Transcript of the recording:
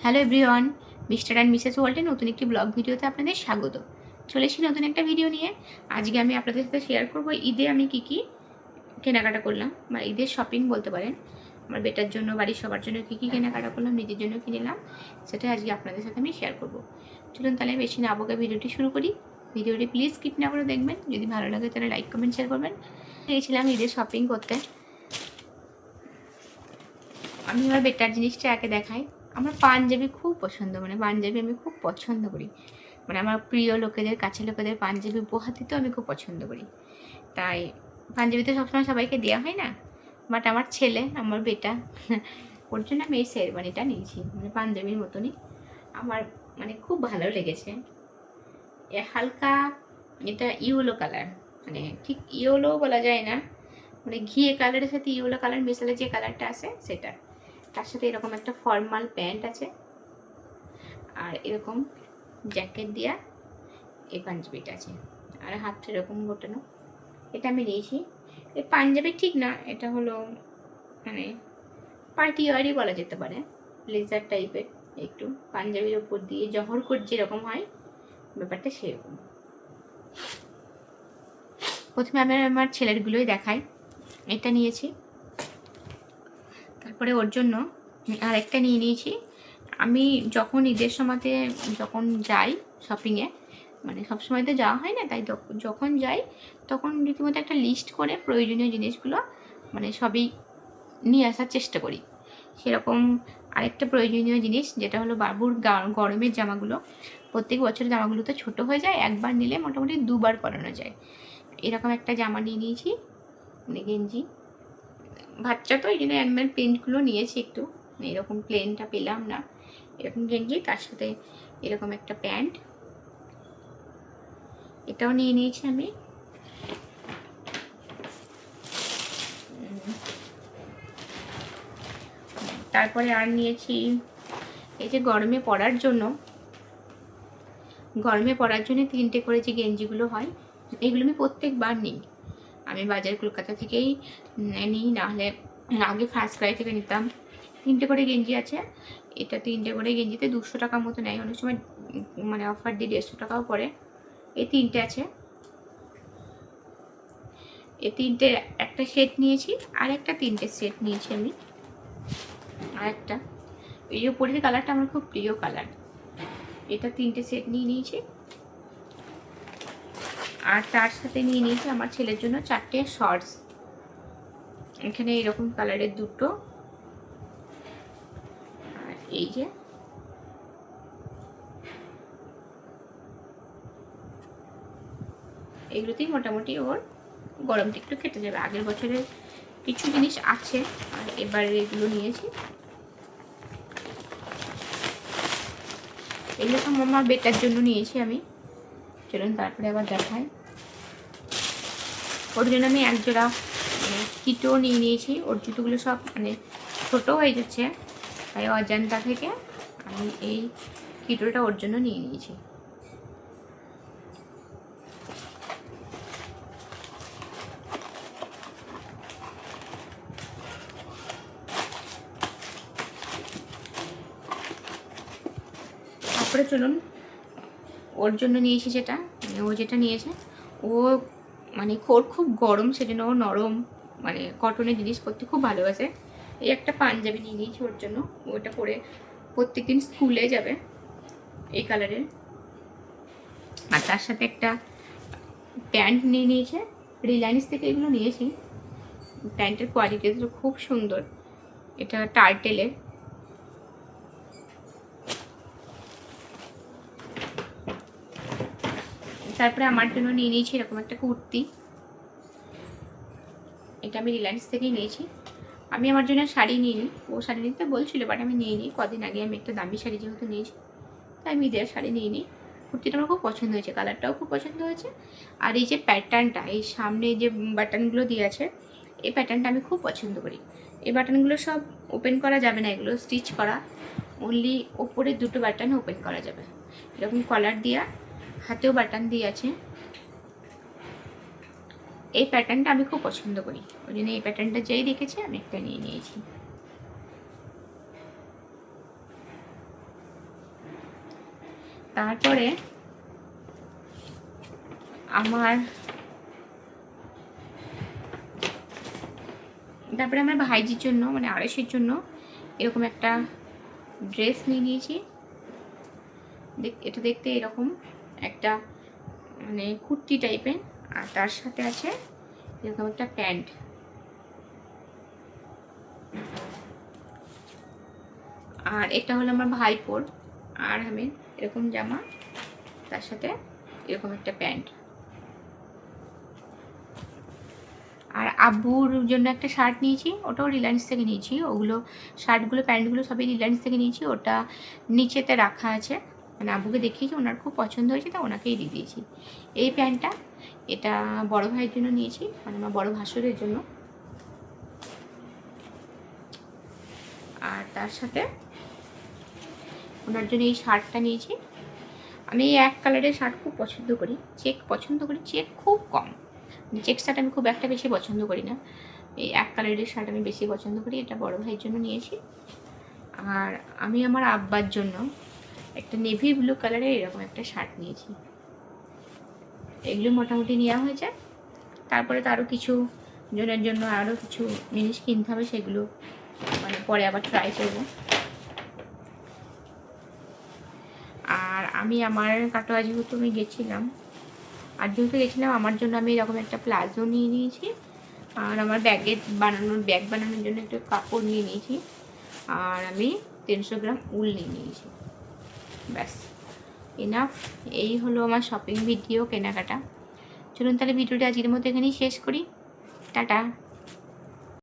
Hello everyone, mister and Mrs ওয়ার্ল্ডের নতুন একটি ব্লগ ভিডিওতে আপনাদের স্বাগত। চলে এসেছি নতুন একটা ভিডিও নিয়ে। আজকে আমি আপনাদের সাথে শেয়ার করব ঈদে আমি কী কেনাকাটা করলাম, বা ঈদের শপিং বলতে পারেন। আমার বেটার জন্য, বাড়ির সবার জন্য কী কেনাকাটা করলাম, নিজের জন্য কিনলাম, সেটাই আজকে আপনাদের সাথে আমি শেয়ার করব। চলুন তাহলে বেশি না বকে ভিডিওটি শুরু করি। ভিডিওটি প্লিজ স্কিপ না করে দেখবেন, যদি ভালো লাগে তাহলে লাইক কমেন্ট শেয়ার করবেন। গিয়েছিলাম ঈদের শপিং করতে। আমি আমার বেটার জিনিসটা একে দেখাই। আমার পাঞ্জাবি খুব পছন্দ, মানে পাঞ্জাবি আমি খুব পছন্দ করি। মানে আমার প্রিয় লোকেদের, কাছের লোকেদের পাঞ্জাবি উপহার দিতেও আমি খুব পছন্দ করি। তাই পাঞ্জাবি তো সবসময় সবাইকে দেওয়া হয় না, বাট আমার ছেলে, আমার বেটা, ওর জন্য আমি এই শেরওয়ানিটা নিয়েছি। মানে পাঞ্জাবির মতনই আমার, মানে খুব ভালো লেগেছে। হালকা, এটা ইয়েলো কালার, মানে ঠিক ইয়েলো বলা যায় না, মানে ঘিয়ে কালারের সাথে ইয়েলো কালার মেশালে যে কালারটা আসে সেটা। তার সাথে এরকম একটা ফর্মাল প্যান্ট আছে, আর এরকম জ্যাকেট দেওয়া এই পাঞ্জাবিটা আছে, আর হাতটা এরকম গোটানো। এটা আমি নিয়েছি। এই পাঞ্জাবি ঠিক না, এটা হলো মানে পার্টি ওয়ারই বলা যেতে পারে, ব্লেজার টাইপের। একটু পাঞ্জাবির ওপর দিয়ে জহর কোট যেরকম হয়, ব্যাপারটা সেরকম। প্রথমে আমি আমার ছেলেরগুলোই দেখাই। এটা নিয়েছি, তারপরে ওর জন্য আর একটা নিয়ে নিয়েছি। আমি যখন ঈদের সময়তে যখন যাই শপিংয়ে, মানে সবসময় তো যাওয়া হয় না, তাই যখন যাই তখন রীতিমতো একটা লিস্ট করে প্রয়োজনীয় জিনিসগুলো মানে সবই নিয়ে আসার চেষ্টা করি। সেরকম আরেকটা প্রয়োজনীয় জিনিস, যেটা হলো বাবুর গরমের জামাগুলো। প্রত্যেক বছর জামাগুলো তো ছোটো হয়ে যায়, একবার নিলে মোটামুটি দুবার পরানো যায়। এরকম একটা জামা নিয়ে নিয়েছি, মানে গেঞ্জি। বাচ্চা তো এই জন্য অ্যানিম্যাল প্রিন্টগুলো নিয়েছি একটু, এরকম প্লেনটা পেলাম না। এরকম গেঞ্জি, তার সাথে এরকম একটা প্যান্ট, এটাও নিয়ে নিয়েছি আমি। তারপরে আর নিয়েছি এই যে গরমে পরার জন্য, তিনটে করে যে গেঞ্জিগুলো হয়, এগুলো আমি প্রত্যেকবার নিই। আমি বাজার কলকাতা থেকেই নিই, নাহলে আগে ফার্স্ট ক্রাই থেকে নিতাম। তিনটে করে গেঞ্জি আছে। এটা তিনটে করে গেঞ্জিতে 200 টাকা মতো নেয়, অনেক সময় মানে অফার দিয়ে 150 টাকাও পড়ে। এই তিনটে আছে, এই তিনটে একটা সেট নিয়েছি, আর একটা তিনটে সেট নিয়েছি আমি। আর একটা এই যে উপরের কালারটা আমার খুব প্রিয় কালার, এটা তিনটে সেট নিয়ে নিয়েছি। আর তার সাথে নিয়ে নিয়েছি আমার ছেলের জন্য 4টে শর্টস। এখানে এরকম কালারের দুটো, আর এই যে এগুলোতেই মোটামুটি ওর গরমটা একটু কেটে যাবে। আগের বছরের কিছু জিনিস আছে, আর এবার এগুলো নিয়েছি। এগুলো সব আমার বেটার জন্য নিয়েছি আমি। চলুন তারপরে আবার দেখাই। ওর জন্য আমি এক জোড়া কিটো নিয়ে নিয়েছি। ওর জুতোগুলো সব মানে ছোটো হয়ে যাচ্ছে, তাই অজান্তা থেকে আমি এই কিটোটা ওর জন্য নিয়ে নিয়েছি। তারপরে চলুন ওর জন্য নিয়েছি যেটা, মানে ও যেটা নিয়েছে, ও মানে ওর খুব গরম, সেজন্য ও নরম মানে কটনের জিনিস পরতে খুব ভালোবাসে। এই একটা পাঞ্জাবি নিয়ে নিয়েছি ওর জন্য, ওটা পরে প্রত্যেকদিন স্কুলে যাবে, এই কালারের। আর তার সাথে একটা প্যান্ট নিয়ে নিয়েছে, রিলায়েন্স থেকে এগুলো নিয়েছি। প্যান্টের কোয়ালিটি তো খুব সুন্দর, এটা টার্টেলের। তারপরে আমার জন্য নিয়ে নিয়েছি এরকম একটা কুর্তি, এটা আমি রিলায়েন্স থেকেই নিয়েছি। আমি আমার জন্য শাড়ি নিয়ে নিই, ও শাড়ি নিতে বলছিল, বাট আমি নিয়ে নিই। কদিন আগে আমি একটা দামি শাড়ি যেহেতু নিয়েছি, তাই আমি ঈদের শাড়ি নিয়ে নিই। কুর্তিটা আমার খুব পছন্দ হয়েছে, কালারটাও খুব পছন্দ হয়েছে। আর এই যে প্যাটার্নটা, এই সামনে যে বাটনগুলো দিয়ে আছে, এই প্যাটার্নটা আমি খুব পছন্দ করি। এই বাটনগুলো সব ওপেন করা যাবে না, এগুলো স্টিচ করা, অনলি ওপরের দুটো বাটন ওপেন করা যাবে। এরকম কলার দেওয়া, হাতেও বাটন দিয়ে আছে। এই প্যাটার্নটা আমি খুব পছন্দ করি, ওই জন্য এই প্যাটার্নটা যেই দেখেছি আমি একটা নিয়ে নিয়েছি। তারপরে আমার ভাইজির জন্য মানে আড়াইশের জন্য এরকম একটা ড্রেস নিয়ে নিয়েছি। এটা দেখতে এরকম একটা মানে কুর্তি টাইপের, আর তার সাথে আছে এরকম একটা প্যান্ট। আর এটা হলো আমার ভাইপোর, আর আমি এরকম জামা, তার সাথে এরকম একটা প্যান্ট। আর আব্বুর জন্য একটা শার্ট নিয়েছি, ওটাও রিলায়েন্স থেকে নিয়েছি। ওগুলো শার্টগুলো প্যান্টগুলো সবই রিলায়েন্স থেকে নিয়েছি। ওটা নিচেতে রাখা আছে, মানে আব্বুকে দেখিয়েছি, ওনার খুব পছন্দ হয়েছে, তা ওনাকেই দিয়ে দিয়েছি। এই প্যান্টটা এটা বড় ভাইয়ের জন্য নিয়েছি, মানে আমার বড় ভাসুরের জন্য। আর তার সাথে ওনার জন্য এই শার্টটা নিয়েছি। আমি এই এক কালারের শার্ট খুব পছন্দ করি, চেক পছন্দ করি, চেক খুব কম। চেক শার্ট আমি খুব একটা বেশি পছন্দ করি না, এই এক কালারের শার্ট আমি বেশি পছন্দ করি। এটা বড় ভাইয়ের জন্য নিয়েছি। আর আমি আমার আব্বার জন্য একটা নেভি ব্লু কালারের এরকম একটা শার্ট নিয়েছি। এগুলো মোটামুটি নেওয়া হয়েছে। তারপরে তো আরও কিছু জনের জন্য আরও কিছু জিনিস কিনতে হবে, সেগুলো মানে পরে আবার ট্রাই করব। আর আমি আমার কাটোয়া যেহেতু আমি গেছিলাম, আমার জন্য আমি এরকম একটা প্লাজো নিয়ে নিয়েছি। আর আমার ব্যাগ বানানোর জন্য একটা কাপড় নিয়ে নিয়েছি। আর আমি 300 গ্রাম উল নিয়ে নিয়েছি। ব্যাস, এনাফ। এই হলো আমার শপিং ভিডিও, কেনাকাটা। চলুন তাহলে ভিডিওটা আজকের মতো এখানেই শেষ করি। টাটা।